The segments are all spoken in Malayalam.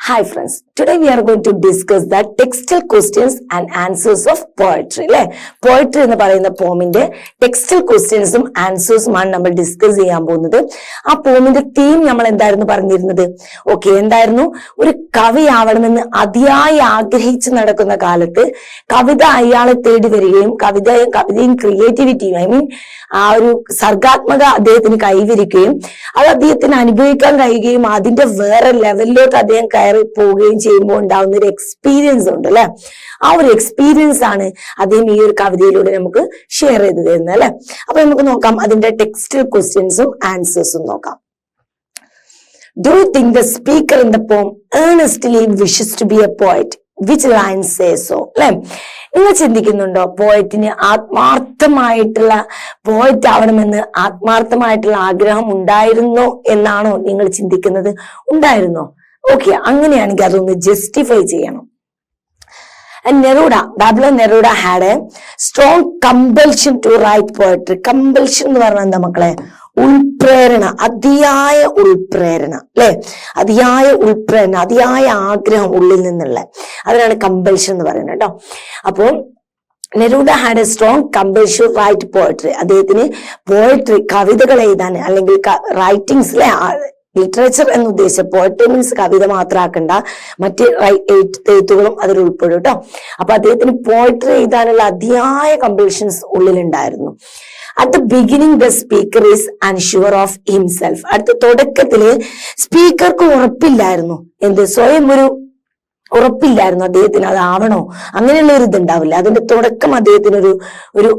Hi friends, today we are going to discuss the textual questions and answers of poetry. അല്ലെ പോയട്രി എന്ന് പറയുന്ന പോമിന്റെ ടെക്സ്റ്റൽ ക്വസ്റ്റ്യൻസും ആൻസേഴ്സുമാണ് നമ്മൾ ഡിസ്കസ് ചെയ്യാൻ പോകുന്നത്. ആ പോമിന്റെ തീം നമ്മൾ എന്തായിരുന്നു പറഞ്ഞിരുന്നത്? എന്തായിരുന്നു? ഒരു കവി ആവണമെന്ന് അതിയായി ആഗ്രഹിച്ച് നടക്കുന്ന കാലത്ത് കവിത അയാളെ തേടി വരികയും കവിതയും ക്രിയേറ്റിവിറ്റിയും ആ ഒരു സർഗാത്മക അദ്ദേഹത്തിന് കൈവരിക്കുകയും അത് അദ്ദേഹത്തിന് അനുഭവിക്കാൻ കഴിയുകയും അതിന്റെ വേറെ ലെവലിലോട്ട് അദ്ദേഹം കയറി പോവുകയും ചെയ്യുമ്പോൾ ഉണ്ടാവുന്ന ഒരു എക്സ്പീരിയൻസ് ഉണ്ട് അല്ലെ. ആ ഒരു എക്സ്പീരിയൻസ് ആണ് അദ്ദേഹം ഈ ഒരു കവിതയിലൂടെ നമുക്ക് ഷെയർ ചെയ്ത് തരുന്നത് അല്ലെ. അപ്പൊ നമുക്ക് നോക്കാം അതിന്റെ ടെക്സ്റ്റൽ ക്വസ്റ്റ്യൻസും ആൻസേഴ്സും നോക്കാം. Do you think the speaker in the poem earnestly wishes to be a poet? Which line says so? അല്ലെ, നിങ്ങൾ ചിന്തിക്കുന്നുണ്ടോ പോയറ്റിന് ആത്മാർത്ഥമായിട്ടുള്ള പോയറ്റ് ആവണമെന്ന് ആത്മാർത്ഥമായിട്ടുള്ള ആഗ്രഹം ഉണ്ടായിരുന്നോ എന്നാണോ നിങ്ങൾ ചിന്തിക്കുന്നത്? ഉണ്ടായിരുന്നോ? അങ്ങനെയാണെങ്കിൽ അതൊന്ന് ജസ്റ്റിഫൈ ചെയ്യണം. Babylon Neruda had a strong compulsion to write poetry. Compulsion എന്ന് പറഞ്ഞാൽ എന്താ മക്കളെ? ഉൾപ്രേരണ, അതിയായ ഉൾപ്രേരണ അല്ലെ, അതിയായ ആഗ്രഹം ഉള്ളിൽ നിന്നുള്ള, അതിനാണ് കമ്പൽഷൻ എന്ന് പറയുന്നത് കേട്ടോ. അപ്പോൾ Neruda had a strong compulsion to write poetry. അദ്ദേഹത്തിന് പോയട്രി, കവിതകൾ എഴുതാൻ അല്ലെങ്കിൽ റൈറ്റിംഗ്സിലെ ലിറ്ററേച്ചർ എന്ന് ഉദ്ദേശിച്ച പോയട്രി മീൻസ് കവിത മാത്രമാക്കണ്ട, മറ്റ് എഴുത്തുകളും അതിൽ ഉൾപ്പെടും കേട്ടോ. അപ്പൊ അദ്ദേഹത്തിന് പോയട്രി എഴുതാനുള്ള അതിയായ compulsions ഉള്ളിലുണ്ടായിരുന്നു. At the beginning the speaker is unsure of himself. അടുത്ത തുടക്കത്തില് സ്പീക്കർക്ക് ഉറപ്പില്ലായിരുന്നു, സ്വയം ഒരു ഉറപ്പില്ലായിരുന്നു അദ്ദേഹത്തിന് അതാവണോ, അങ്ങനെയുള്ള ഒരു ഇതുണ്ടാവില്ല. അതിന്റെ തുടക്കം അദ്ദേഹത്തിന് ഒരു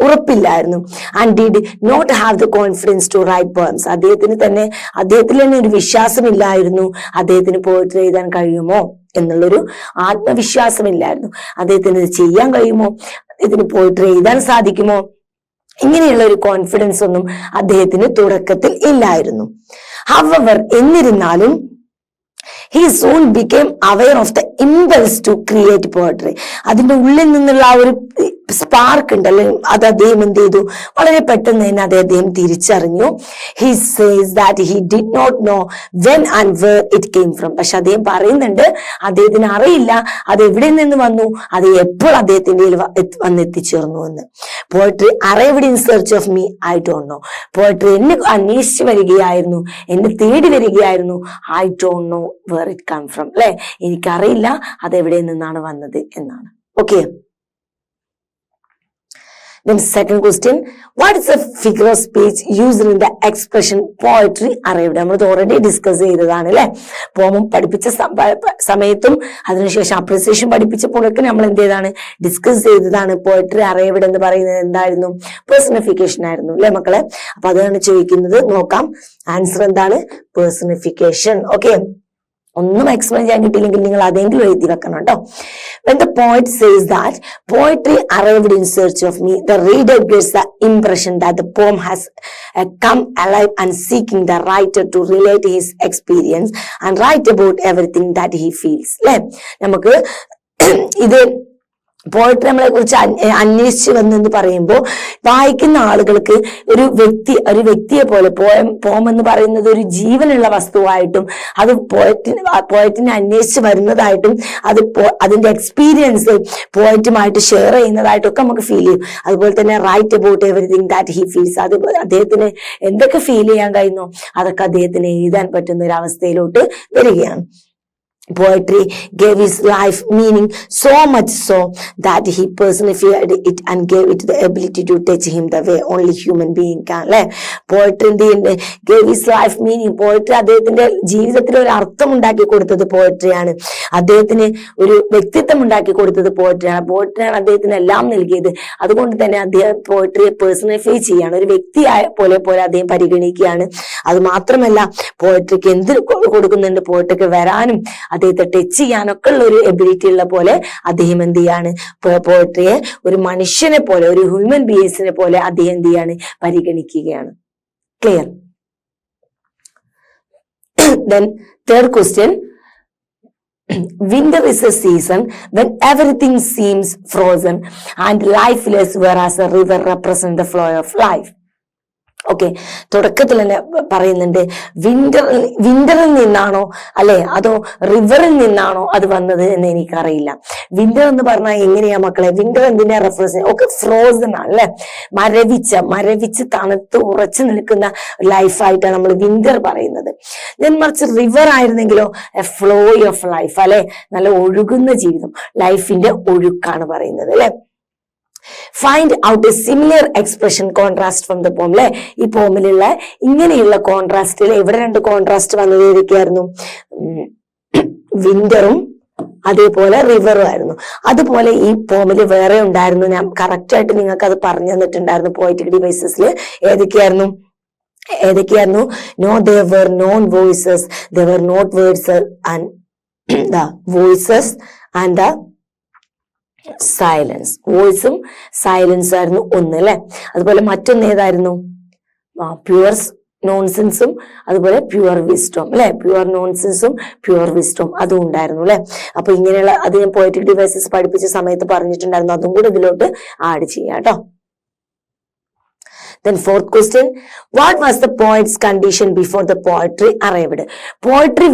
ഉറപ്പില്ലായിരുന്നു. And did not have the confidence to write poems. അദ്ദേഹത്തിൽ തന്നെ ഒരു വിശ്വാസമില്ലായിരുന്നു അദ്ദേഹത്തിന് പോയട്രി എഴുതാൻ കഴിയുമോ എന്നുള്ളൊരു ആത്മവിശ്വാസമില്ലായിരുന്നു. അദ്ദേഹത്തിന് ഇത് ചെയ്യാൻ കഴിയുമോ, ഇതിന് പോയട്രി എഴുതാൻ സാധിക്കുമോ, ഇങ്ങനെയുള്ള ഒരു കോൺഫിഡൻസ് ഒന്നും അദ്ദേഹത്തിന് തുടക്കത്തിൽ ഇല്ലായിരുന്നു. However, എന്നിരുന്നാലും he soon became aware of the impulse to create poetry. അതിന്റെ ഉള്ളിൽ നിന്നുള്ള ആ ഒരു സ്പാർക്ക് ഉണ്ടല്ലോ, അത് അദ്ദേഹം എന്ത് ചെയ്തു? വളരെ പെട്ടെന്ന് തന്നെ അദ്ദേഹം തിരിച്ചറിഞ്ഞു. He says that he did not know when and where it came from. പക്ഷെ അദ്ദേഹം പറയുന്നുണ്ട് അദ്ദേഹത്തിന് അറിയില്ല അത് എവിടെ നിന്ന് വന്നു, അത് എപ്പോൾ അദ്ദേഹത്തിന്റെ വന്നെത്തിച്ചേർന്നു എന്ന്. Poetry arrived in search of me, I don't know. Poetry എന്നെ അന്വേഷിച്ചു വരികയായിരുന്നു, എന്നെ തേടി വരികയായിരുന്നു. I don't know where it come from. അല്ലെ, എനിക്കറിയില്ല അത് എവിടെ നിന്നാണ് വന്നത് എന്നാണ്. Okay. Then second question, what is the figure of speech used in the expression poetry arrived? നമ്മൾ ഓൾറെഡി ഡിസ്കസ് ചെയ്തതാണ് അല്ലെ. പോമം പഠിപ്പിച്ച സമയത്തും അതിനുശേഷം അപ്രിസിയേഷൻ പഠിപ്പിച്ചപ്പോഴൊക്കെ നമ്മൾ എന്ത് ചെയ്താണ്, ഡിസ്കസ് ചെയ്തതാണ്. പോയട്രി arrived എന്ന് പറയുന്നത് എന്തായിരുന്നു? പേഴ്സണിഫിക്കേഷൻ ആയിരുന്നു അല്ലെ മക്കളെ. അപ്പൊ അതാണ് ചോദിക്കുന്നത്. നോക്കാം ആൻസർ എന്താണ്? പേഴ്സണിഫിക്കേഷൻ. ഓക്കെ, ഒന്നും എക്സ്പ്ലെയിൻ ചെയ്യാൻ കിട്ടിയില്ലെങ്കിൽ നിങ്ങൾ അതെങ്കിലും എഴുതി വെക്കണം കേട്ടോ. When the poet says that poetry arrived in search of me, the reader gets the impression that the poem has come alive and seeking the writer to relate his experience and write about everything that he feels. അല്ലെ, നമുക്ക് ഇത് പോയട്രി നമ്മളെ കുറിച്ച് അന്വേഷിച്ചു വന്നെന്ന് പറയുമ്പോൾ വായിക്കുന്ന ആളുകൾക്ക് ഒരു വ്യക്തിയെ പോലെ പോം എന്ന് പറയുന്നത് ഒരു ജീവനുള്ള വസ്തുവായിട്ടും അത് പോയറ്റിനെ അന്വേഷിച്ച് വരുന്നതായിട്ടും അതിന്റെ എക്സ്പീരിയൻസ് പോയറ്റുമായിട്ട് ഷെയർ ചെയ്യുന്നതായിട്ടൊക്കെ നമുക്ക് ഫീൽ ചെയ്യും. അതുപോലെ തന്നെ write about everything that he feels, അത് അദ്ദേഹത്തിന് എന്തൊക്കെ ഫീൽ ചെയ്യാൻ കഴിയുന്നോ അതൊക്കെ അദ്ദേഹത്തിന് എഴുതാൻ പറ്റുന്ന ഒരു അവസ്ഥയിലോട്ട് വരികയാണ്. Poetry gave his life meaning, so much so that he personified it and gave it the ability to touch him the way only human being can. അല്ലെ, poetry gave his life meaning. Poetry അദ്ദേഹത്തിന്റെ ജീവിതത്തിൽ ഒരു അർത്ഥം ഉണ്ടാക്കി കൊടുത്തത് പോയട്രിയാണ്. അദ്ദേഹത്തിന് ഒരു വ്യക്തിത്വം ഉണ്ടാക്കി കൊടുത്തത് പോയട്രിയാണ്. പോയട്രിയാണ് അദ്ദേഹത്തിന് എല്ലാം നൽകിയത്. അതുകൊണ്ട് തന്നെ അദ്ദേഹം പോയട്രിയെ പേഴ്സണിഫൈ ചെയ്യാണ്, ഒരു വ്യക്തിയായ പോലെ അദ്ദേഹം പരിഗണിക്കുകയാണ്. അത് മാത്രമല്ല പോയട്രിക്ക് എന്ത് കൊടുക്കുന്നുണ്ട്, പോയട്രിക്ക് വരാനും അദ്ദേഹത്തെ ടച്ച് ചെയ്യാനൊക്കെ ഉള്ള ഒരു എബിലിറ്റി ഉള്ള പോലെ അദ്ദേഹം എന്ത് ചെയ്യാണ്, പോയട്രിയെ ഒരു മനുഷ്യനെ പോലെ, ഒരു ഹ്യൂമൻ ബീയിങ്സിനെ പോലെ അദ്ദേഹം എന്ത് ചെയ്യാണ്, പരിഗണിക്കുകയാണ്. Clear? Then third question, winter is a season when everything seems frozen and lifeless, whereas a river represents the flow of life. Okay, തുടക്കത്തിൽ തന്നെ പറയുന്നുണ്ട് വിന്ററിൽ നിന്നാണോ അല്ലെ അതോ റിവറിൽ നിന്നാണോ അത് വന്നത് എന്ന് എനിക്കറിയില്ല. വിന്റർ എന്ന് പറഞ്ഞാൽ എങ്ങനെയാ മക്കളെ? വിന്റർ എന്തിനാ റെഫറൻസ്? ഒക്കെ ഫ്രോസൺ ആണ് അല്ലെ, മരവിച്ച് തണുത്ത് ഉറച്ചു നിൽക്കുന്ന ലൈഫായിട്ടാണ് നമ്മൾ വിന്റർ പറയുന്നത്. ഞാൻ മറിച്ച് റിവർ ആയിരുന്നെങ്കിലോ എ ഫ്ലോ ഓഫ് ലൈഫ് അല്ലെ, നല്ല ഒഴുകുന്ന ജീവിതം, ലൈഫിന്റെ ഒഴുക്കാണ് പറയുന്നത് അല്ലെ. Find out a similar expression contrast from the poem അല്ലെ. ഈ പോമിലുള്ള ഇങ്ങനെയുള്ള കോൺട്രാസ്റ്റിൽ എവിടെ രണ്ട് കോൺട്രാസ്റ്റ് വന്നത് ഏതൊക്കെയായിരുന്നു? വിന്ററും അതേപോലെ റിവറും ആയിരുന്നു. അതുപോലെ ഈ പോമില് വേറെ ഉണ്ടായിരുന്നു, ഞാൻ കറക്റ്റ് ആയിട്ട് നിങ്ങൾക്ക് അത് പറഞ്ഞു തന്നിട്ടുണ്ടായിരുന്നു പോയറ്റിക് ഡിവൈസസിൽ. ഏതൊക്കെയായിരുന്നു? No there were known voices, there were not words and the voices and the silence. വോയിസും സൈലൻസ് ആയിരുന്നു ഒന്ന് അല്ലെ. അതുപോലെ മറ്റൊന്ന് ഏതായിരുന്നു? പ്യുവർ നോൺസെൻസും അതുപോലെ പ്യുവർ വിസ്ഡം അല്ലെ. പ്യുവർ നോൺസെൻസും പ്യുവർ വിസ്ഡം അതും ഉണ്ടായിരുന്നു അല്ലെ. അപ്പൊ ഇങ്ങനെയുള്ള അത് ഞാൻ പോയറ്റിക് ഡിവൈസസ് പഠിപ്പിച്ച സമയത്ത് പറഞ്ഞിട്ടുണ്ടായിരുന്നു, അതും കൂടെ ഇതിലോട്ട് ആഡ് ചെയ്യാം കേട്ടോ. Then fourth question, what was the poet's condition before the poetry arrived? Poetry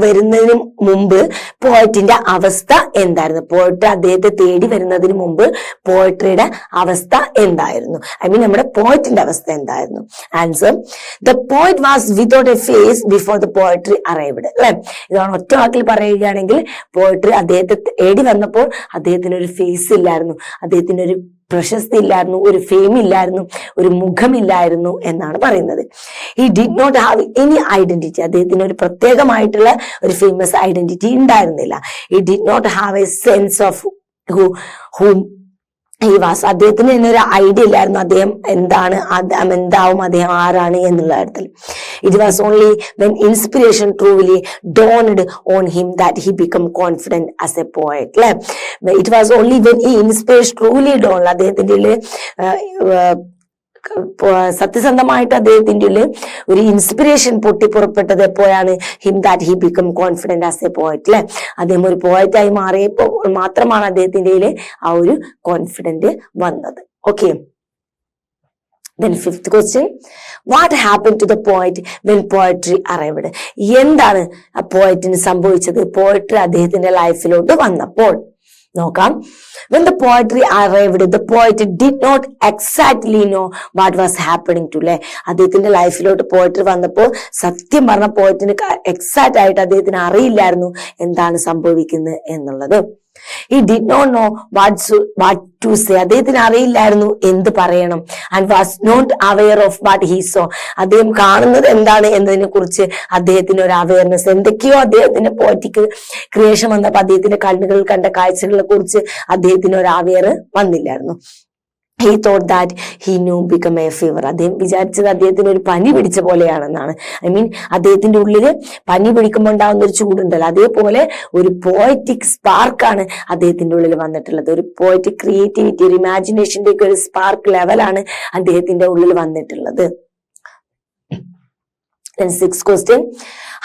വരുന്നതിന് മുമ്പ് പോയറ്റിന്റെ അവസ്ഥ എന്തായിരുന്നു? പോയട്രി അദ്ദേഹത്തെ തേടി വരുന്നതിന് മുമ്പ് പോയട്രിയുടെ അവസ്ഥ എന്തായിരുന്നു? നമ്മുടെ പോയറ്റിന്റെ അവസ്ഥ എന്തായിരുന്നു? Answer, the poet was without a face before the poetry arrived അല്ലെ. ഇതാണ് ഒറ്റ വാക്കിൽ പറയുകയാണെങ്കിൽ പോയട്രി അദ്ദേഹത്തെ തേടി വന്നപ്പോൾ അദ്ദേഹത്തിന് ഒരു ഫേസ് ഇല്ലായിരുന്നു, അദ്ദേഹത്തിന് ഒരു പ്രശസ്തി ഇല്ലായിരുന്നു, ഒരു ഫെയിം ഇല്ലായിരുന്നു, ഒരു മുഖമില്ലായിരുന്നു എന്നാണ് പറയുന്നത്. He did not have any identity, അദ്ദേഹത്തിന് ഒരു പ്രത്യേകമായിട്ടുള്ള ഒരു ഫേമസ് ഐഡന്റിറ്റി ഉണ്ടായിരുന്നില്ല. He did not have a sense of whom he was, അദ്ദേഹത്തിന് തന്നെ ഒരു ഐഡിയ ഇല്ലായിരുന്നു അദ്ദേഹം എന്താണ്, എന്താവും, അദ്ദേഹം ആരാണ് എന്നുള്ള കാര്യത്തിൽ. It was only when inspiration truly dawned on him that he become confident as a poet അല്ലെ. ഇറ്റ് വാസ് ഓൺലി വെൻ ഈ ഇൻസ്പിറേഷൻ ട്രൂലി ഡോൺ, അദ്ദേഹത്തിന്റെ സത്യസന്ധമായിട്ട് അദ്ദേഹത്തിന്റെ ഒരു ഇൻസ്പിറേഷൻ പൊട്ടിപ്പുറപ്പെട്ടത് എപ്പോഴാണ്? Him that he become confident as a poet അല്ലെ. അദ്ദേഹം ഒരു പോയറ്റായി മാറിയപ്പോൾ മാത്രമാണ് അദ്ദേഹത്തിന്റെ ആ ഒരു കോൺഫിഡന്റ് വന്നത്. Okay, then fifth question, what happened to the poet when poetry arrived? എന്താണ് ആ പോയറ്റിന് സംഭവിച്ചത് പോയട്രി അദ്ദേഹത്തിന്റെ ലൈഫിലോട്ട് വന്നപ്പോൾ? നോക്കാം. When the poetry arrived, the poet did not exactly know what was happening to അല്ലെ. അദ്ദേഹത്തിന്റെ ലൈഫിലോട്ട് പോയട്രി വന്നപ്പോൾ സത്യം പറഞ്ഞ പോയറ്റിന് എക്സാക്റ്റ് ആയിട്ട് അദ്ദേഹത്തിന് അറിയില്ലായിരുന്നു എന്താണ് സംഭവിക്കുന്നത് എന്നുള്ളത്. He did not know what to say, അദ്ദേഹത്തിന് അറിയില്ലായിരുന്നു എന്ത് പറയണം. And was not aware of what he saw, അദ്ദേഹം കാണുന്നത് എന്താണ് എന്നതിനെ കുറിച്ച് അദ്ദേഹത്തിന് ഒരു അവയർനെസ്, എന്തൊക്കെയോ അദ്ദേഹത്തിന്റെ പോയറ്റിക് ക്രിയേഷൻ വന്നപ്പോൾ അദ്ദേഹത്തിന്റെ കണ്ണുകളിൽ കണ്ട കാഴ്ചകളെ കുറിച്ച് അദ്ദേഹത്തിന് ഒരു aware വന്നില്ലായിരുന്നു. He thought that he knew become a fever, അദ്ദേഹം വിചാരിച്ചത് അദ്ദേഹത്തിന് ഒരു പനി പിടിച്ച പോലെയാണെന്നാണ്. അദ്ദേഹത്തിന്റെ ഉള്ളില് പനി പിടിക്കുമ്പോൾ ഉണ്ടാവുന്ന ഒരു ചൂടുണ്ടല്ലോ, അതേപോലെ ഒരു പോയറ്റിക് സ്പാർക്കാണ് അദ്ദേഹത്തിന്റെ ഉള്ളിൽ വന്നിട്ടുള്ളത്. ഒരു പോയറ്റിക് ക്രിയേറ്റിവിറ്റി, ഒരു ഇമാജിനേഷന്റെ ഒക്കെ ഒരു സ്പാർക്ക് ലെവലാണ് അദ്ദേഹത്തിന്റെ ഉള്ളിൽ വന്നിട്ടുള്ളത്. Then sixth question,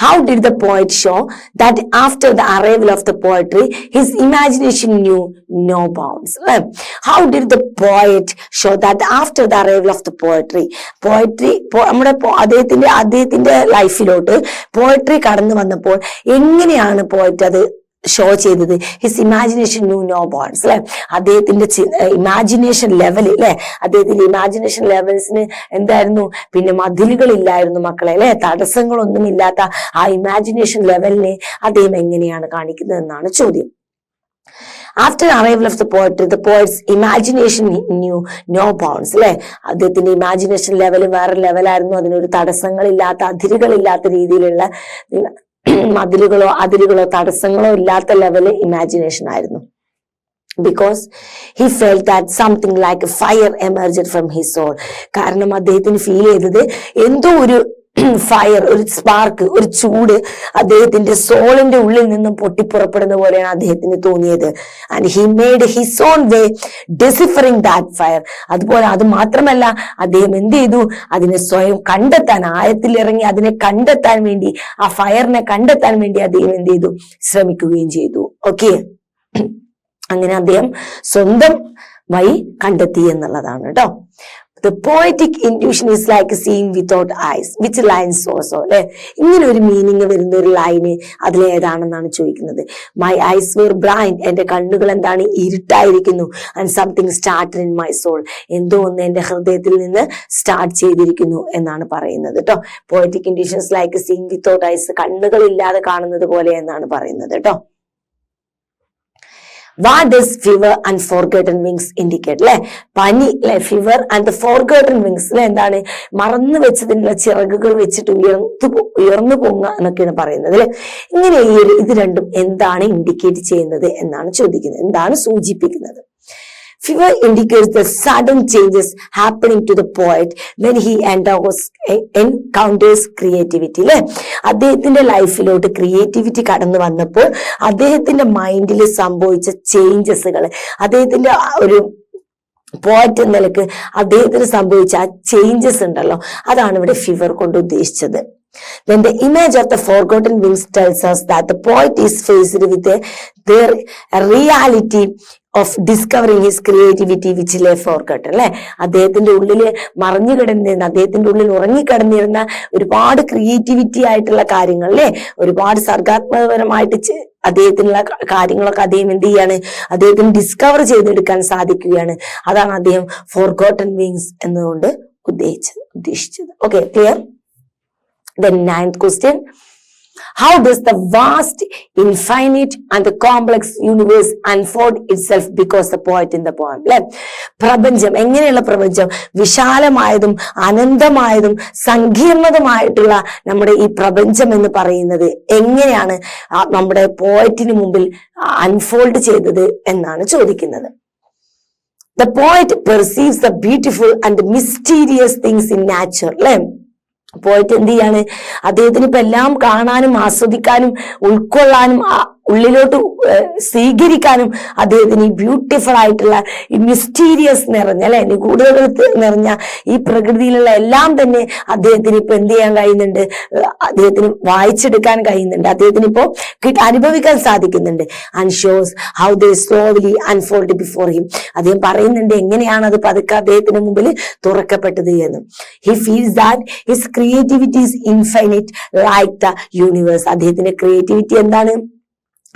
how did the poet show that after the arrival of the poetry his imagination knew no bounds? How did the poet show that after the arrival of the poetry നമ്മുടെ അദ്ദേഹത്തിന്റെ ലൈഫിലോട്ട് പോയട്രി കടന്നു വന്നപ്പോൾ എങ്ങനെയാണ് പോയറ്റ് അത് ഷോ ചെയ്തത്? His imagination knew no bounds അല്ലെ. അദ്ദേഹത്തിന്റെ ഇമാജിനേഷൻ ലെവൽ അല്ലെ, അദ്ദേഹത്തിന്റെ ഇമാജിനേഷൻ ലെവൽസിന് എന്തായിരുന്നു? പിന്നെ മതിലുകളില്ലായിരുന്നു മക്കളെ അല്ലെ, തടസ്സങ്ങളൊന്നും ഇല്ലാത്ത ആ ഇമാജിനേഷൻ ലെവലിനെ അദ്ദേഹം എങ്ങനെയാണ് കാണിക്കുന്നത് എന്നാണ് ചോദ്യം. After arrival of the poetry, the poet's imagination knew no bounds അല്ലെ. അദ്ദേഹത്തിന്റെ ഇമാജിനേഷൻ ലെവൽ വേറെ ലെവലായിരുന്നു, അതിനൊരു തടസ്സങ്ങളില്ലാത്ത അതിരുകളില്ലാത്ത രീതിയിലുള്ള മതിലുകളോ അതിരുകളോ തടസ്സങ്ങളോ ഇല്ലാത്ത ലെവല് ഇമാജിനേഷൻ ആയിരുന്നു. Because he felt that something like a fire emerged from his soul, കാരണം അദ്ദേഹത്തിന് ഫീൽ ചെയ്തത് എന്തോ ഒരു ഫയർ, ഒരു സ്പാർക്ക്, ഒരു ചൂട് അദ്ദേഹത്തിന്റെ സോളിന്റെ ഉള്ളിൽ നിന്നും പൊട്ടിപ്പുറപ്പെടുന്ന പോലെയാണ് അദ്ദേഹത്തിന് തോന്നിയത്. And he made his own way deciphering that fire. അതുപോലെ അത് മാത്രമല്ല, അദ്ദേഹം എന്ത് ചെയ്തു? അതിനെ സ്വയം കണ്ടെത്താൻ, ആഴത്തിൽ ഇറങ്ങി അതിനെ കണ്ടെത്താൻ വേണ്ടി, ആ ഫയറിനെ കണ്ടെത്താൻ വേണ്ടി അദ്ദേഹം എന്ത് ചെയ്തു? ശ്രമിക്കുകയും ചെയ്തു. ഓക്കെ, അങ്ങനെ അദ്ദേഹം സ്വന്തം വഴി കണ്ടെത്തി എന്നുള്ളതാണ് കേട്ടോ. The poetic intuition is like seeing without eyes. Which line also? അല്ലെ, ഇങ്ങനെ ഒരു മീനിങ് വരുന്ന ഒരു ലൈന് അതിലേതാണെന്നാണ് ചോദിക്കുന്നത്. മൈ ഐസ് വെർ ബ്ലൈൻഡ്, എന്റെ കണ്ണുകൾ എന്താണ്, ഇരുട്ടായിരിക്കുന്നു. And something started in my soul, എന്തോ ഒന്ന് എന്റെ ഹൃദയത്തിൽ നിന്ന് സ്റ്റാർട്ട് ചെയ്തിരിക്കുന്നു എന്നാണ് പറയുന്നത് കേട്ടോ. Poetic intuitions like seeing without eyes, കണ്ണുകൾ ഇല്ലാതെ കാണുന്നത് പോലെ എന്നാണ് പറയുന്നത് കേട്ടോ. What does fever and forgotten wings indicate? അല്ലെ, പനി അല്ലെ, ഫീവർ ആൻഡ് ഫോർഗോട്ടൺ വിങ്സ് അല്ലെ, എന്താണ്, മറന്നു വെച്ചതിനുള്ള ചിറകുകൾ വെച്ചിട്ട് ഉയർന്നു പൊങ്ങുക എന്നൊക്കെയാണ് പറയുന്നത് അല്ലെ. ഇങ്ങനെ ഇത് രണ്ടും എന്താണ് ഇൻഡിക്കേറ്റ് ചെയ്യുന്നത് എന്നാണ് ചോദിക്കുന്നത്, എന്താണ് സൂചിപ്പിക്കുന്നത്. Fever indicates the sudden changes happening to the poet when he encounters creativity. അല്ലെ, അദ്ദേഹത്തിന്റെ ലൈഫിലോട്ട് ക്രിയേറ്റിവിറ്റി കടന്നു വന്നപ്പോൾ അദ്ദേഹത്തിന്റെ മൈൻഡിൽ സംഭവിച്ച ചേഞ്ചസുകൾ, അദ്ദേഹത്തിന്റെ ഒരു പോയറ്റ് എന്ന നിലക്ക് അദ്ദേഹത്തിന് സംഭവിച്ച ആ ചേഞ്ചസ് ഉണ്ടല്ലോ, അതാണ് ഇവിടെ ഫീവർ കൊണ്ട് ഉദ്ദേശിച്ചത്. Then the image of the forgotten wings tells us that the poet is faced with their reality of discovering his creativity which lay forgotten. അല്ലെ, അദ്ദേഹത്തിന്റെ ഉള്ളില് മറിഞ്ഞു കിടന്നിരുന്ന, അദ്ദേഹത്തിന്റെ ഉള്ളിൽ ഉറങ്ങിക്കിടന്നിരുന്ന ഒരുപാട് ക്രിയേറ്റിവിറ്റി ആയിട്ടുള്ള കാര്യങ്ങൾ അല്ലെ, ഒരുപാട് സർഗാത്മകപരമായിട്ട് അദ്ദേഹത്തിനുള്ള കാര്യങ്ങളൊക്കെ അദ്ദേഹം എന്ത് ചെയ്യാണ്, അദ്ദേഹത്തിന് ഡിസ്കവർ ചെയ്തെടുക്കാൻ സാധിക്കുകയാണ്. അതാണ് അദ്ദേഹം ഫോർഗോട്ടൺ വിങ്സ് എന്നുകൊണ്ട് ഉദ്ദേശിച്ചത്. Okay, clear? The 9th question, how does the vast, infinite and the complex universe unfold itself because the poet in the poem? അല്ലെ, പ്രപഞ്ചം, എങ്ങനെയുള്ള പ്രപഞ്ചം, വിശാലമായതും അനന്തമായതും സങ്കീർണതുമായിട്ടുള്ള നമ്മുടെ ഈ പ്രപഞ്ചം എന്ന് പറയുന്നത് എങ്ങനെയാണ് നമ്മുടെ പോയറ്റിന് മുമ്പിൽ അൺഫോൾഡ് ചെയ്തത് എന്നാണ് ചോദിക്കുന്നത്. The poet perceives the beautiful and mysterious things in nature. അല്ലെ, പോയിട്ട് എന്ത് ചെയ്യാണ്, അദ്ദേഹത്തിന് ഇപ്പൊ എല്ലാം കാണാനും ആസ്വദിക്കാനും ഉൾക്കൊള്ളാനും ഉള്ളിലോട്ട് സ്വീകരിക്കാനും അദ്ദേഹത്തിന് ഈ ബ്യൂട്ടിഫുൾ ആയിട്ടുള്ള ഈ മിസ്റ്റീരിയസ് നിറഞ്ഞ അല്ലെ, നിഗൂഢതകൾ നിറഞ്ഞ ഈ പ്രകൃതിയിലുള്ള എല്ലാം തന്നെ അദ്ദേഹത്തിന് ഇപ്പൊ എന്ത് ചെയ്യാൻ കഴിയുന്നുണ്ട്, അദ്ദേഹത്തിന് വായിച്ചെടുക്കാൻ കഴിയുന്നുണ്ട്, അദ്ദേഹത്തിന് ഇപ്പോ അനുഭവിക്കാൻ സാധിക്കുന്നുണ്ട്. And shows how they slowly unfold before him, അദ്ദേഹം പറയുന്നുണ്ട് എങ്ങനെയാണ് അത് പതുക്കെ അദ്ദേഹത്തിന് മുമ്പിൽ തുറക്കപ്പെട്ടത് എന്ന്. He feels that his creativity is infinite like the universe, അദ്ദേഹത്തിന്റെ ക്രിയേറ്റിവിറ്റി എന്താണ്,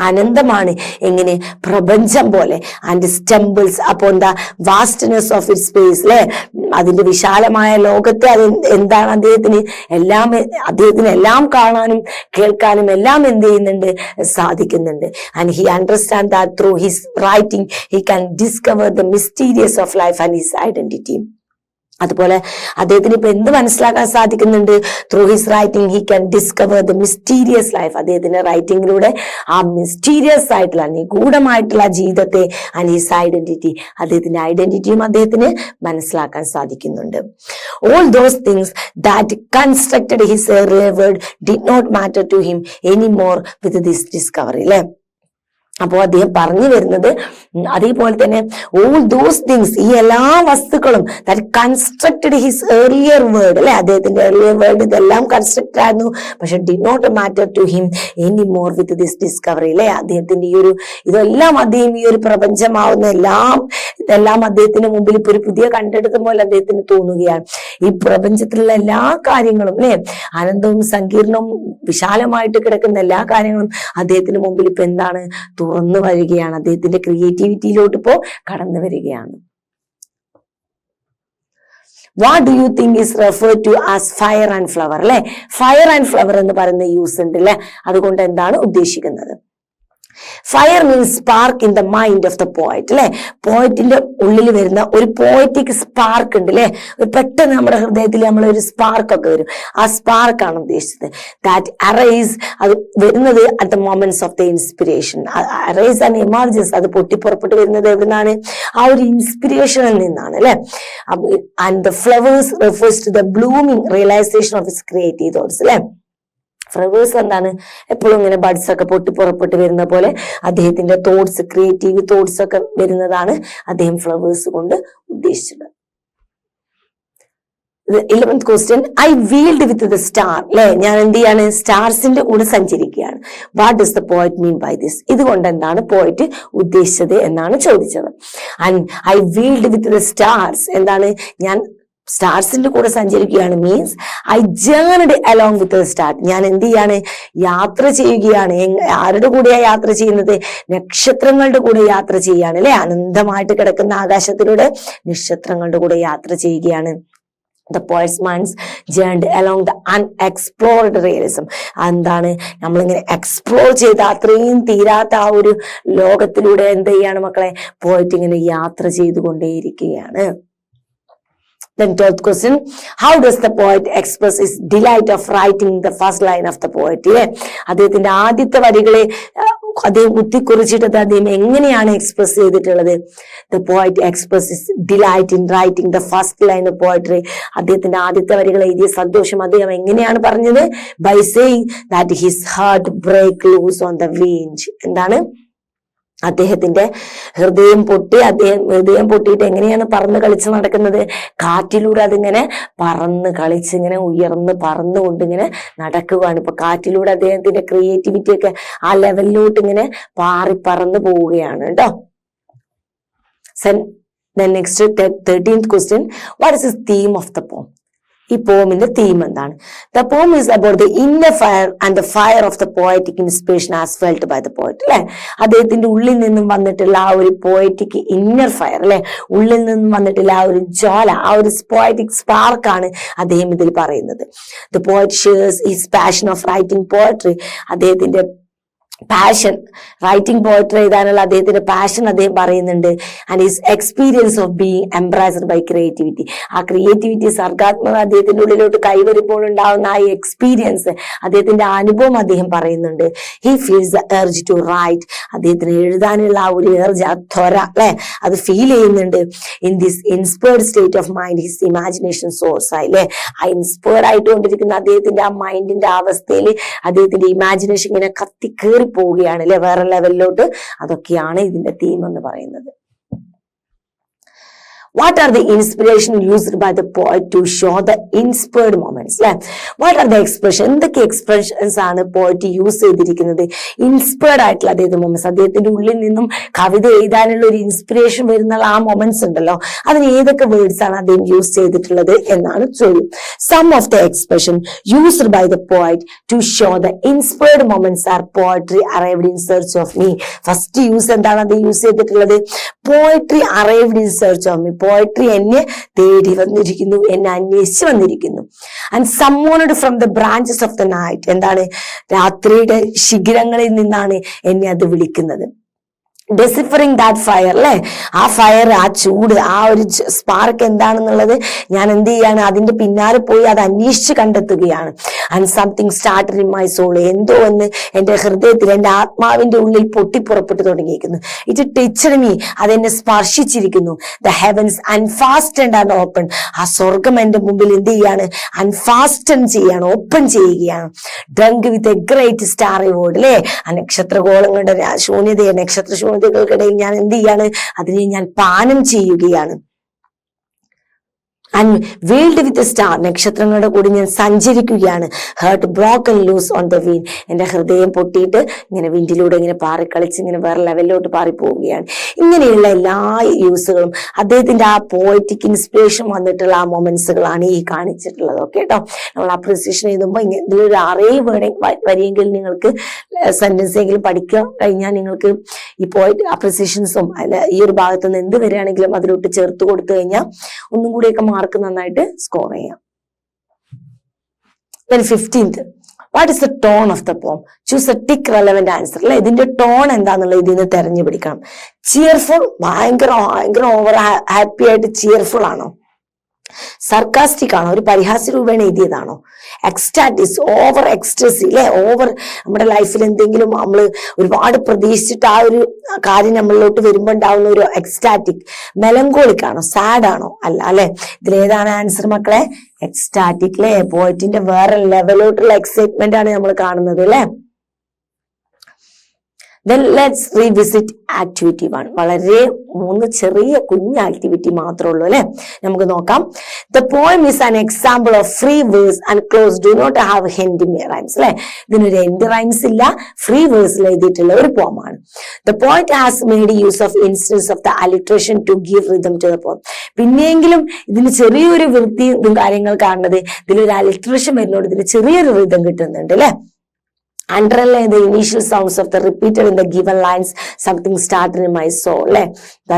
അനന്തമാണ്, എങ്ങനെ, പ്രപഞ്ചം പോലെ. And stumbles upon the vastness of it space അല്ലെ, അതിന്റെ വിശാലമായ ലോകത്തെ അത് എന്താണ് അദ്ദേഹത്തിന് എല്ലാം കാണാനും കേൾക്കാനും എല്ലാം എന്ത് ചെയ്യുന്നുണ്ട്, സാധിക്കുന്നുണ്ട്. And he understand that through his writing he can discover the mysterious of life and his identity. അതുപോലെ അദ്ദേഹത്തിന് ഇപ്പൊ എന്ത് മനസ്സിലാക്കാൻ സാധിക്കുന്നുണ്ട്, through his writing he can discover the mysterious life, അദ്ദേഹത്തിന്റെ റൈറ്റിംഗിലൂടെ ആ മിസ്റ്റീരിയസ് ആയിട്ടുള്ള നിഗൂഢമായിട്ടുള്ള ജീവിതത്തെ ആൻഡ് ഹിസ് ഐഡന്റിറ്റി, അദ്ദേഹത്തിന്റെ ഐഡന്റിറ്റിയും അദ്ദേഹത്തിന് മനസ്സിലാക്കാൻ സാധിക്കുന്നുണ്ട്. All those things that constructed his earlier world did not matter to him anymore with this discovery. അല്ലെ, അപ്പോ അദ്ദേഹം പറഞ്ഞു വരുന്നത് അതേപോലെ തന്നെ ഓൾ ദോസ് തിങ്സ്, ഈ എല്ലാ വസ്തുക്കളും that constructed his earlier world അല്ലെ, അദ്ദേഹത്തിന്റെ ഏർലിയർ വേൾഡ് ഇതെല്ലാം കൺസ്ട്രക്ട് ആയിരുന്നു, പക്ഷെ did not matter to him any more with this discovery അല്ലെ, അദ്ദേഹത്തിന്റെ ഈ ഒരു ഇതെല്ലാം അദ്ദേഹം ഈ ഒരു പ്രപഞ്ചമാവുന്ന ഇതെല്ലാം അദ്ദേഹത്തിന് മുമ്പിൽ ഇപ്പൊ ഒരു പുതിയ കണ്ടെടുത്ത പോലെ അദ്ദേഹത്തിന് തോന്നുകയാണ്. ഈ പ്രപഞ്ചത്തിലുള്ള എല്ലാ കാര്യങ്ങളും അല്ലെ, അനന്തവും സങ്കീർണവും വിശാലമായിട്ട് കിടക്കുന്ന എല്ലാ കാര്യങ്ങളും അദ്ദേഹത്തിന് മുമ്പിൽ ഇപ്പൊ എന്താണ്, തുറന്നു വരികയാണ്, അദ്ദേഹത്തിന്റെ ക്രിയേറ്റിവിറ്റിയിലോട്ട് ഇപ്പോ കടന്നു വരികയാണ്. What do you think is referred to as fire and flower അല്ലെ, ഫയർ ആൻഡ് ഫ്ലവർ എന്ന് പറയുന്ന യൂസ് ഉണ്ട് അല്ലെ, അതുകൊണ്ട് എന്താണ് ഉദ്ദേശിക്കുന്നത്? Fire means spark in the mind of the poet അല്ലെ, പോയറ്റിന്റെ ഉള്ളിൽ വരുന്ന ഒരു പോയറ്റിക് സ്പാർക്ക് ഉണ്ട് അല്ലെ, പെട്ടെന്ന് നമ്മുടെ ഹൃദയത്തിൽ നമ്മളൊരു സ്പാർക്ക് ഒക്കെ വരും, ആ സ്പാർക്കാണ് ഉദ്ദേശിച്ചത്. ദാറ്റ് അറൈസ്, അത് വരുന്നത് at the moments of the inspiration, arise and emergence, അത് പൊട്ടിപ്പുറപ്പെട്ട് വരുന്നത് എവിടുന്നാണ്, ആ ഒരു ഇൻസ്പിരേഷനിൽ നിന്നാണ് അല്ലെ. And the flowers refers to the blooming realisation of his creative thoughts അല്ലെ. ഫ്ലവേഴ്സ് എന്താണ്, എപ്പോഴും ഇങ്ങനെ ബഡ്സ് ഒക്കെ പൊട്ടിപ്പുറപ്പെട്ട് വരുന്ന പോലെ അദ്ദേഹത്തിന്റെ തോട്ട്സ്, ക്രിയേറ്റീവ് തോട്ട്സ് ഒക്കെ വരുന്നതാണ് അദ്ദേഹം ഫ്ലവേഴ്സ് കൊണ്ട് ഉദ്ദേശിച്ചത്. 11th question, I wheeled with the star അല്ലെ, ഞാൻ എന്ത് ചെയ്യാണ്, സ്റ്റാർസിന്റെ കൂടെ സഞ്ചരിക്കുകയാണ്. What does the poet mean by this, ഇതുകൊണ്ട് എന്താണ് പോയറ്റ് ഉദ്ദേശിച്ചത് എന്നാണ് ചോദിച്ചത്. And I wheeled with the stars, എന്താണ്, ഞാൻ സ്റ്റാർസിന്റെ കൂടെ സഞ്ചരിക്കുകയാണ് means I journeyed along with the star. ഞാൻ എന്ത് ചെയ്യാണ്? യാത്ര ചെയ്യുകയാണ്. ആരുടെ കൂടെയാ യാത്ര ചെയ്യുന്നത്? നക്ഷത്രങ്ങളുടെ കൂടെ യാത്ര ചെയ്യാണ് അല്ലെ. അനന്തമായിട്ട് കിടക്കുന്ന ആകാശത്തിലൂടെ നക്ഷത്രങ്ങളുടെ കൂടെ യാത്ര ചെയ്യുകയാണ്. The poet's minds journeyed along the unexplored realism. എന്താണ്? നമ്മളിങ്ങനെ എക്സ്പ്ലോർ ചെയ്ത അത്രയും തീരാത്ത ആ ഒരു ലോകത്തിലൂടെ എന്ത് ചെയ്യാണ് മക്കളെ? പോയിട്ട് ഇങ്ങനെ യാത്ര ചെയ്തുകൊണ്ടേയിരിക്കുകയാണ്. Then 12th question, how does the poet express his delight of writing the first line of the poetry? അദ്ദേഹത്തിന്റെ ആദ്യത്തെ വരികളെ അദ്ദേഹം കുത്തിക്കുറിച്ചിട്ടത് അദ്ദേഹം എങ്ങനെയാണ് എക്സ്പ്രസ് ചെയ്തിട്ടുള്ളത്? The poet expresses delight in writing the first line of poetry. അദ്ദേഹത്തിന്റെ ആദ്യത്തെ വരികൾ എഴുതിയ സന്തോഷം അദ്ദേഹം എങ്ങനെയാണ് പറഞ്ഞത്? By saying that his heart break loose on the wind. എന്താണ്? അദ്ദേഹത്തിന്റെ ഹൃദയം പൊട്ടിയിട്ട് എങ്ങനെയാണ് പറന്ന് കളിച്ച് നടക്കുന്നത്? കാറ്റിലൂടെ അതിങ്ങനെ പറന്ന് കളിച്ച് ഇങ്ങനെ ഉയർന്ന് പറന്നുകൊണ്ട് ഇങ്ങനെ നടക്കുകയാണ്. ഇപ്പൊ കാറ്റിലൂടെ അദ്ദേഹത്തിന്റെ ക്രിയേറ്റിവിറ്റി ഒക്കെ ആ ലെവലിലോട്ട് ഇങ്ങനെ പാറി പറന്ന് പോവുകയാണ് കേട്ടോ. Then next 13th question, what is the theme of the poem? ഈ പോമിന്റെ തീം എന്താണ്? The poem is about the inner fire and the fire of the poetic inspiration as felt by the poet അല്ലെ. അദ്ദേഹത്തിന്റെ ഉള്ളിൽ നിന്നും വന്നിട്ടുള്ള ആ ഒരു പോയറ്റിക് ഇന്നർ ഫയർ അല്ലെ, ഉള്ളിൽ നിന്നും വന്നിട്ടുള്ള ആ ഒരു ജ്വാല, ആ ഒരു പോയറ്റിക് സ്പാർക്കാണ് അദ്ദേഹം ഇതിൽ പറയുന്നത്. The poet shares his passion of writing poetry. അദ്ദേഹത്തിന്റെ പാഷൻ, റൈറ്റിംഗ് പോയട്രി എഴുതാനുള്ള അദ്ദേഹത്തിന്റെ പാഷൻ അദ്ദേഹം പറയുന്നുണ്ട്. And his experience of being embraced by creativity. ആ ക്രിയേറ്റിവിറ്റി സർഗാത്മക അദ്ദേഹത്തിന്റെ ഉള്ളിലോട്ട് കൈവരുമ്പോൾ ഉണ്ടാവുന്ന ആ എക്സ്പീരിയൻസ്, അദ്ദേഹത്തിന്റെ അനുഭവം അദ്ദേഹം പറയുന്നുണ്ട്. He feels the urge to write. അദ്ദേഹത്തിന് എഴുതാനുള്ള ആ ഒരു എർജ്, ആ ത്വര അല്ലെ, അത് ഫീൽ ചെയ്യുന്നുണ്ട്. In this inspired state of mind his imagination source ആയി അല്ലെ. ആ ഇൻസ്പയർഡ് ആയിട്ടുകൊണ്ടിരിക്കുന്ന അദ്ദേഹത്തിന്റെ ആ മൈൻഡിന്റെ അവസ്ഥയിൽ അദ്ദേഹത്തിന്റെ ഇമാജിനേഷൻ ഇങ്ങനെ കത്തിക്കേറി പോവുകയാണ് അല്ലെ, വേറെ ലെവലിലോട്ട്. അതൊക്കെയാണ് ഇതിന്റെ തീം എന്ന് പറയുന്നത്. What are the inspiration used by the poet to show the inspired moments? What are the expression? എന്തൊക്കെ എക്സ്പ്രഷൻസ് ആണ് പോയറ്റ് യൂസ് ചെയ്തിരിക്കുന്നത്? ഇൻസ്പയർഡ് ആയിട്ടുള്ള അദ്ദേഹത്തിന്റെ മൊമെന്റ്സ്, അദ്ദേഹത്തിന്റെ ഉള്ളിൽ നിന്നും കവിത എഴുതാനുള്ള ഒരു ഇൻസ്പിറേഷൻ വരുന്ന ആ മൊമെന്റ്സ് ഉണ്ടല്ലോ, അതിന് ഏതൊക്കെ വേർഡ്സ് ആണ് അദ്ദേഹം യൂസ് ചെയ്തിട്ടുള്ളത് എന്നാണ് ചോദ്യം. Some of the expression used by the poet to show the inspired moments are poetry arrived in search of me. First use എന്താണ് അദ്ദേഹം യൂസ് ചെയ്തിട്ടുള്ളത്? Poetry arrived in search of me. Poetry എന്നെ തേടി വന്നിരിക്കുന്നു, എന്നെ അന്വേഷിച്ച് വന്നിരിക്കുന്നു. And summoned from the branches of the night. എന്താണ്? രാത്രിയുടെ ശിഖരങ്ങളിൽ നിന്നാണ് എന്നെ അത് വിളിക്കുന്നത്. ഡെസിഫറിങ് ദാറ്റ് ഫയർ അല്ലെ, ആ ഫയർ, ആ ചൂട്, ആ ഒരു സ്പാർക്ക് എന്താണെന്നുള്ളത് ഞാൻ എന്ത് ചെയ്യാണ്? അതിന്റെ പിന്നാലെ പോയി അത് അന്വേഷിച്ച് കണ്ടെത്തുകയാണ്. And something started in my soul. എന്തോ ഒന്ന് എന്റെ ഹൃദയത്തിൽ, എന്റെ ആത്മാവിന്റെ ഉള്ളിൽ പൊട്ടിപ്പുറപ്പെട്ടു തുടങ്ങിയിരിക്കുന്നു. It touched me. അതെന്നെ സ്പർശിച്ചിരിക്കുന്നു. The heavens unfastened and open. ആ സ്വർഗം എന്റെ മുമ്പിൽ എന്ത് ചെയ്യാണ്? അൺഫാസ്റ്റൻ ചെയ്യാണ്, ഓപ്പൺ ചെയ്യുകയാണ്. Drunk with a great star reward അല്ലെ. ആ നക്ഷത്രഗോളങ്ങളുടെ ശൂന്യതയെ, നക്ഷത്ര ശൂന്യതകൾക്കിടയിൽ ഞാൻ എന്ത് ചെയ്യാണ്? അതിനെ ഞാൻ പാനം ചെയ്യുകയാണ്. And wheeled with star. നക്ഷത്രങ്ങളുടെ കൂടി ഞാൻ സഞ്ചരിക്കുകയാണ്. Heart broken loose on the wind. എന്റെ ഹൃദയം പൊട്ടിയിട്ട് ഇങ്ങനെ വിൻഡിലൂടെ ഇങ്ങനെ പാറിക്കളിച്ച് ഇങ്ങനെ വേറെ ലെവലിലോട്ട് പാറിപ്പോവുകയാണ്. ഇങ്ങനെയുള്ള എല്ലാ യൂസുകളും അദ്ദേഹത്തിന്റെ ആ പോയറ്റിക് ഇൻസ്പിറേഷൻ വന്നിട്ടുള്ള ആ മൊമെന്റ്സുകളാണ് ഈ കാണിച്ചിട്ടുള്ളത്. ഓക്കെ കേട്ടോ. നമ്മൾ അപ്രിസിയേഷൻ എഴുതുമ്പോൾ ഇതിലൊരു 6 വരിയെങ്കിലും നിങ്ങൾക്ക് സെന്റൻസ് എങ്കിലും പഠിക്കാൻ കഴിഞ്ഞാൽ നിങ്ങൾക്ക് ഈ പോയറ്റ് അപ്രിസിയേഷൻസും അല്ല ഈ ഒരു ഭാഗത്ത് നിന്ന് എന്ത് വരികയാണെങ്കിലും അതിലോട്ട് ചേർത്ത് കൊടുത്തു കഴിഞ്ഞാൽ ഒന്നും കൂടിയൊക്കെ മാർക്ക് നന്നായിട്ട് സ്കോർ ചെയ്യാം. Then 15th, what is the tone of the poem? Choose a tick relevant answer അല്ലെ. ഇതിന്റെ ടോൺ എന്താന്നുള്ളത് ഇതിൽ നിന്ന് തെരഞ്ഞു പിടിക്കണം. ചിയർഫുൾ, ഭയങ്കര ഓവർ ഹാപ്പി ആയിട്ട് ചിയർഫുൾ ആണോ? സർക്കാസ്റ്റിക് ആണോ? ഒരു പരിഹാസ്യ രൂപേണ എഴുതിയതാണോ? എക്സ്റ്റാറ്റിസ്, ഓവർ എക്സ്ട്രസി അല്ലെ. ഓവർ നമ്മുടെ ലൈഫിൽ എന്തെങ്കിലും നമ്മൾ ഒരുപാട് പ്രതീക്ഷിച്ചിട്ട് ആ ഒരു കാര്യം നമ്മളിലോട്ട് വരുമ്പോൾ ഉണ്ടാവുന്ന ഒരു എക്സ്റ്റാറ്റിക്. മെലങ്കോളിക് ആണോ? സാഡ് ആണോ? അല്ല അല്ലെ. ഇതിലേതാണ് ആൻസർ മക്കളെ? എക്സ്റ്റാറ്റിക് അല്ലെ. പോയറ്റിന്റെ വേറെ ലെവലോട്ടുള്ള എക്സൈറ്റ്മെന്റ് ആണ് നമ്മൾ കാണുന്നത് അല്ലെ. Then let's revisit activity 1. വളരെ 3 ചെറിയ കുഞ്ഞ ആക്ടിവിറ്റി മാത്രമേ ഉള്ളൂ അല്ലെ. നമുക്ക് നോക്കാം. The poem is an example of free verse and clause do not have ending rhymes. അല്ലെ, ഇതിനൊരു end rhymes ഇല്ല, free verse എഴുതിയിട്ടുള്ള ഒരു poem ആണ്. The poet has made use of instance of the alliteration to give rhythm to the poem. പിന്നെയെങ്കിലും ഇതിന് ചെറിയൊരു വൃത്തിയും കാര്യങ്ങൾ കാണുന്നത് ഇതിലൊരു alliteration വരുന്നോട് ഇതിന് ചെറിയൊരു rhythm കിട്ടുന്നുണ്ട് അല്ലെ. Underline the initial sounds of the repeated in the given lines. Something started in my soul. അല്ലെ,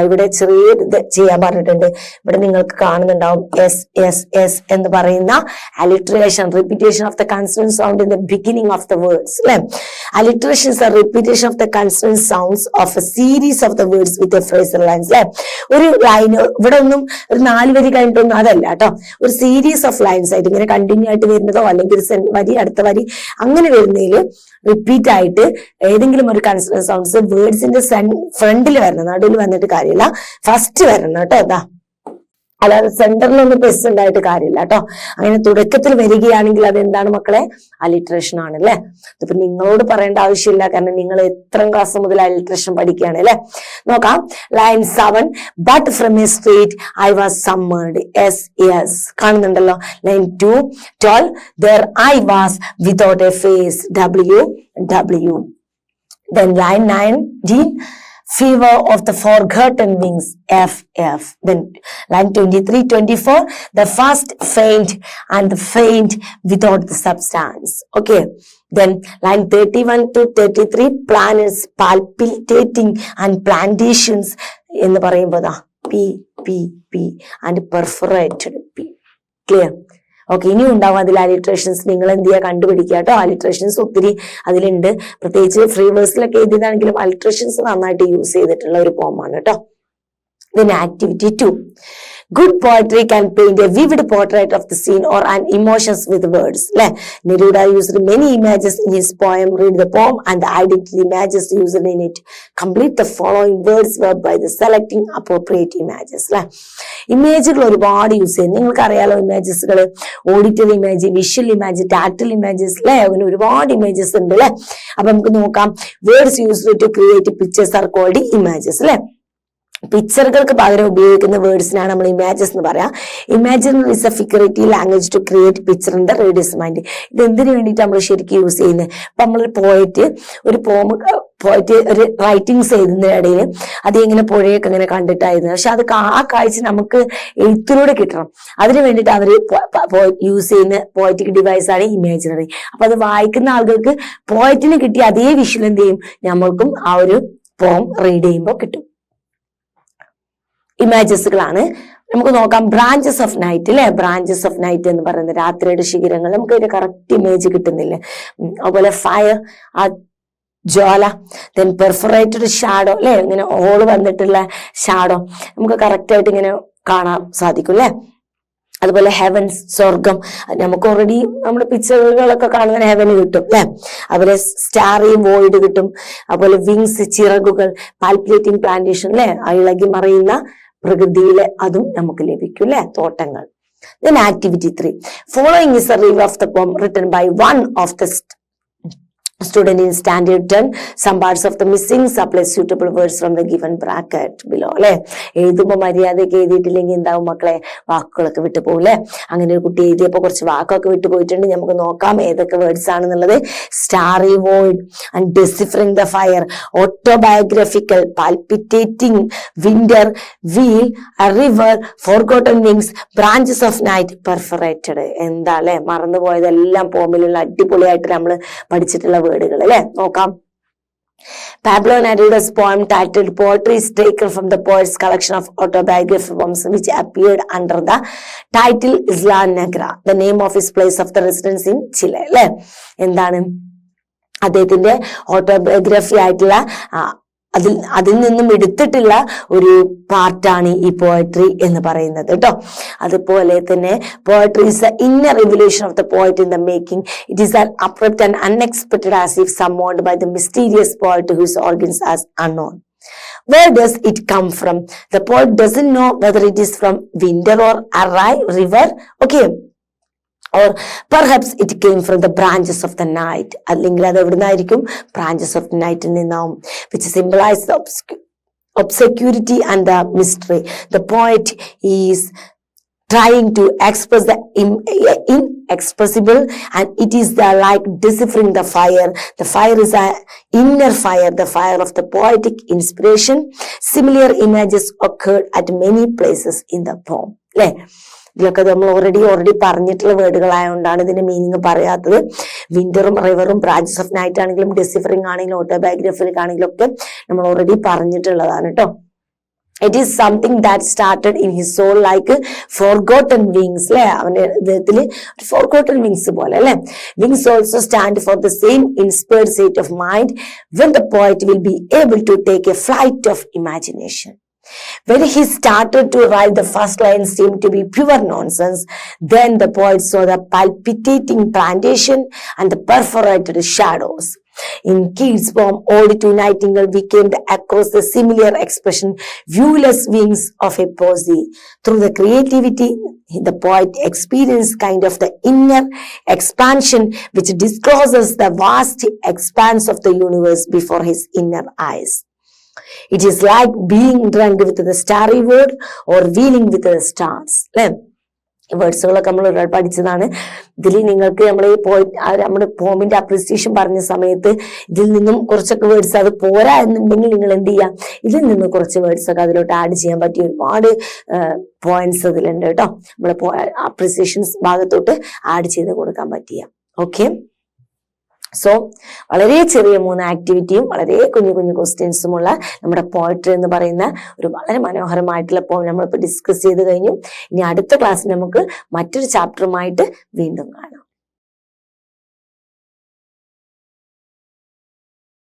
ഇവിടെ ചെറിയ ചെയ്യാൻ പറഞ്ഞിട്ടുണ്ട്. ഇവിടെ നിങ്ങൾക്ക് കാണുന്നുണ്ടാവും എസ് എസ് എസ് എന്ന് പറയുന്ന alliteration, repetition of the consonant sound in the beginning of the words. അല്ലെ, alliteration is a repetition of the consonant sounds of a series of the words with a phrasal lines. അല്ലെ, ഒരു ലൈൻ ഇവിടെ ഒന്നും ഒരു 4 വരി കഴിഞ്ഞിട്ടൊന്നും അതല്ല കേട്ടോ, ഒരു സീരീസ് ഓഫ് ലൈൻസ് ആയിട്ട് ഇങ്ങനെ കണ്ടിന്യൂ ആയിട്ട് വരുന്നതോ അല്ലെങ്കിൽ വരി അടുത്ത വരി അങ്ങനെ വരുന്നതിൽ റിപ്പീറ്റ് ആയിട്ട് ഏതെങ്കിലും ഒരു കൺസണന്റ് സൗണ്ട്സ് വേർഡ്സിന്റെ ഫ്രണ്ടിൽ വരണം, നടുവിൽ വന്നിട്ട് കാര്യമില്ല, ഫസ്റ്റ് വരണം കേട്ടോ. അതാ, അല്ലാതെ സെന്ററിലൊന്നും പ്ലസ് ഉണ്ടായിട്ട് കാര്യമില്ല കേട്ടോ. അങ്ങനെ തുടക്കത്തിൽ വരികയാണെങ്കിൽ അത് എന്താണ് മക്കളെ? അലിട്രേഷൻ ആണ് അല്ലെ. ഇതിപ്പോ നിങ്ങളോട് പറയേണ്ട ആവശ്യമില്ല, കാരണം നിങ്ങൾ എത്രാം ക്ലാസ് മുതൽ അലിട്രേഷൻ പഠിക്കുകയാണ് അല്ലെ. നോക്കാം. Line 7, but from a street I was summoned. S yes കാണുന്നുണ്ടല്ലോ. Line 2, 12, there I was without a face. W W. Then line 19, fever of the forgotten wings. F F. Then line 23, 24, the first faint and the faint without the substance. Okay. Then line 31 to 33, planets palpitating and plantations എന്ന് പറയുമ്പോഴാ P P P and perforated P. Clear? Okay, ഇനിയും ഉണ്ടാവും അതിൽ അലിട്രേഷൻസ്. നിങ്ങൾ എന്ത് ചെയ്യുക, കണ്ടുപിടിക്കുക കേട്ടോ. അലിട്രേഷൻസ് ഒത്തിരി അതിലുണ്ട്, പ്രത്യേകിച്ച് ഫ്രീ വേഴ്സിലൊക്കെ എഴുതിയതാണെങ്കിലും അലിട്രേഷൻസ് നന്നായിട്ട് യൂസ് ചെയ്തിട്ടുള്ള ഒരു പോമാണ് കേട്ടോ. Then activity 2. Good poetry can paint a vivid portrait of the scene or an emotions with words. Neruda used many images in his poem. Read the poem and the identity images used in it. Complete the following words verb by the selecting appropriate images. ഇമേജുകൾ ഒരുപാട് യൂസ് ചെയ്യും. നിങ്ങൾക്ക് അറിയാലോ, ഇമേജസുകൾ auditory image, visual image, tactile images അല്ലെ, അങ്ങനെ ഒരുപാട് ഇമേജസ് ഉണ്ട് അല്ലെ. അപ്പൊ നമുക്ക് നോക്കാം. Words used to create pictures are called images അല്ലെ. പിക്ചറുകൾക്ക് പകരം ഉപയോഗിക്കുന്ന വേർഡ്സിനാണ് നമ്മൾ ഇമേജസ് എന്ന് പറയാം. Imaginary is a figurative language to create picture in the reader's mind. ഇത് എന്തിനു വേണ്ടിയിട്ട് നമ്മൾ ശരിക്കും യൂസ് ചെയ്യുന്നത്? ഇപ്പൊ നമ്മളൊരു ഒരു പോയറ്റ് ഒരു റൈറ്റിങ്സ് എഴുതുന്നതിനിടയിൽ അത് ഇങ്ങനെ പുഴയൊക്കെ ഇങ്ങനെ കണ്ടിട്ടായിരുന്നു, പക്ഷെ അത് ആ കാഴ്ച നമുക്ക് എഴുത്തിലൂടെ കിട്ടണം. അതിനു വേണ്ടിയിട്ട് അവർ യൂസ് ചെയ്യുന്ന പോയറ്റിക് ഡിവൈസ് ആണ് ഇമാജിനറി. അപ്പൊ അത് വായിക്കുന്ന ആളുകൾക്ക് പോയറ്റിന് കിട്ടിയ അതേ വിഷ്വൽ എന്ത് ചെയ്യും, നമ്മൾക്കും ആ ഒരു പോം റീഡ് ചെയ്യുമ്പോൾ കിട്ടും. ഇമേജസുകളാണ്. നമുക്ക് നോക്കാം. ബ്രാഞ്ചസ് ഓഫ് നൈറ്റ് അല്ലെ. ബ്രാഞ്ചസ് ഓഫ് നൈറ്റ് എന്ന് പറയുന്നത് രാത്രിയുടെ ശിഖരങ്ങൾ. നമുക്ക് അതിന്റെ കറക്റ്റ് ഇമേജ് കിട്ടുന്നില്ലേ. അതുപോലെ ഫയർ, ആ ജ്വാല. ദെൻ പെർഫറേറ്റഡ് ഷാഡോ അല്ലെ, ഇങ്ങനെ ഹോള് വന്നിട്ടുള്ള ഷാഡോ നമുക്ക് കറക്റ്റ് ആയിട്ട് ഇങ്ങനെ കാണാൻ സാധിക്കും അല്ലെ. അതുപോലെ ഹെവൻസ്, സ്വർഗം. നമുക്ക് ഓൾറെഡി നമ്മുടെ പിക്ചറുകളൊക്കെ കാണുന്ന ഹെവന് കിട്ടും അല്ലെ. അതുപോലെ സ്റ്റാറി വോയിഡ് കിട്ടും. അതുപോലെ വിങ്സ്, ചിറകുകൾ, പാൽപിലേറ്റിംഗ് പ്ലാന്റേഷൻ അല്ലെ, ഇളകി മറിയുന്ന പ്രകൃതിയിലെ അതും നമുക്ക് ലഭിക്കും അല്ലെ, തോട്ടങ്ങൾ. Then activity 3. Following is a review of the poem written by one of the student in standard 10. Some parts of the missing supply suitable words from the given bracket below അല്ലെ. എഴുതുമ്പോ മര്യാദയ്ക്ക് എഴുതിയിട്ടില്ലെങ്കിൽ എന്താവും മക്കളെ, വാക്കുകളൊക്കെ വിട്ടുപോകും അല്ലെ. അങ്ങനെ ഒരു കുട്ടി എഴുതിയപ്പോ കുറച്ച് വാക്കൊക്കെ വിട്ടുപോയിട്ടുണ്ട്. നമുക്ക് നോക്കാം ഏതൊക്കെ വേർഡ്സ് ആണെന്നുള്ളത്. Starry void and deciphering the fire, autobiographical, palpitating, winter, wheel, river, forgotten wings, branches of night, perforated. എന്താ അല്ലെ, മറന്നുപോയതെല്ലാം പോമിലുള്ള അടിപൊളിയായിട്ട് നമ്മൾ പഠിച്ചിട്ടുള്ള വേർഡുകൾ അല്ലെ. നോക്കാം. Pablo Neruda's poem titled Poetry is taken from the poet's collection of autobiography poems which appeared under the title Isla Negra, the name of his place of the residence in Chile അല്ലെ. എന്താണ് അദ്ദേഹത്തിന്റെ ഓട്ടോബയോഗ്രഫി ആയിട്ടുള്ള അതിൽ നിന്നും എടുത്തിട്ടുള്ള ഒരു പാർട്ടാണ് ഈ പോയട്രി എന്ന് പറയുന്നത് കേട്ടോ. അതുപോലെ തന്നെ poetry is the inner revelation of the poet in the making. It is an abrupt and unexpected as if summoned by the mysterious poet whose origins are unknown. Where does it come from? The poet doesn't know whether it is from winter or a river. Okay. or perhaps it came from the branches of the night. അല്ലെങ്കിൽ അത് എവിടുന്നായിരിക്കും? branches of the night നിന്നാവും, which symbolize the obscurity and the mystery. The poet is trying to express the inexpressible, and it is the like deciphering the fire. The fire is an inner fire, the fire of the poetic inspiration. Similar images occurred at many places in the poem. അല്ലേ? ഇതിലൊക്കെ നമ്മൾ ഓൾറെഡി പറഞ്ഞിട്ടുള്ള വേർഡുകളായതുകൊണ്ടാണ് ഇതിന്റെ മീനിങ് പറയാത്തത്. വിന്ററും റിവറും ബ്രാഞ്ചസ് ഓഫ് നൈറ്റ് ആണെങ്കിലും ഡെസിഫറിംഗ് ആണെങ്കിലും ഓട്ടോബയോഗ്രഫിക് ആണെങ്കിലും ഒക്കെ നമ്മൾ ഓൾറെഡി പറഞ്ഞിട്ടുള്ളതാണ് കേട്ടോ. It is something that started in his soul like forgotten wings. അല്ലെ? അവന്റെ ഹൃദയത്തില് forgotten wings പോലെ അല്ലെ? Wings also stand for the same inspired state of mind when the poet will be able to take a flight of imagination. When he started to write, the first lines seemed to be pure nonsense. Then the poet saw the palpitating plantation and the perforated shadows. In Keats' poem Ode to Nightingale, we came across the similar expression, viewless wings of a poesy. Through the creativity, the poet experienced kind of the inner expansion which discloses the vast expanse of the universe before his inner eyes. It is like being drunk with the starry world or wheeling with the stars. ഈ വേർഡ്സുകളൊക്കെ നമ്മൾ ഒരുപാട് പഠിച്ചതാണ്. ഇതിൽ നിങ്ങൾക്ക് നമ്മൾ ഈ നമ്മുടെ പോമിന്റെ അപ്രിസിയേഷൻ പറഞ്ഞ സമയത്ത് ഇതിൽ നിന്നും കുറച്ചൊക്കെ വേർഡ്സ് അത് പോരാ എന്നുണ്ടെങ്കിൽ നിങ്ങൾ എന്ത് ചെയ്യുക, ഇതിൽ നിന്ന് കുറച്ച് വേർഡ്സ് ഒക്കെ അതിലോട്ട് ആഡ് ചെയ്യാൻ പറ്റിയ ഒരുപാട് പോയിന്റ്സ് അതിലുണ്ട് കേട്ടോ. നമ്മളെ അപ്രിസിയേഷൻസ് ഭാഗത്തോട്ട് ആഡ് ചെയ്ത് കൊടുക്കാൻ പറ്റിയ. ഓക്കെ, സോ വളരെ ചെറിയ 3 ആക്ടിവിറ്റിയും വളരെ കുഞ്ഞു കുഞ്ഞു ക്വസ്റ്റ്യൻസുമുള്ള നമ്മുടെ പോയട്രി എന്ന് പറയുന്ന ഒരു വളരെ മനോഹരമായിട്ടുള്ള പോയം നമ്മളിപ്പോൾ ഡിസ്കസ് ചെയ്ത് കഴിഞ്ഞു. ഇനി അടുത്ത ക്ലാസ്സിൽ നമുക്ക് മറ്റൊരു ചാപ്റ്ററുമായിട്ട് വീണ്ടും കാണാം.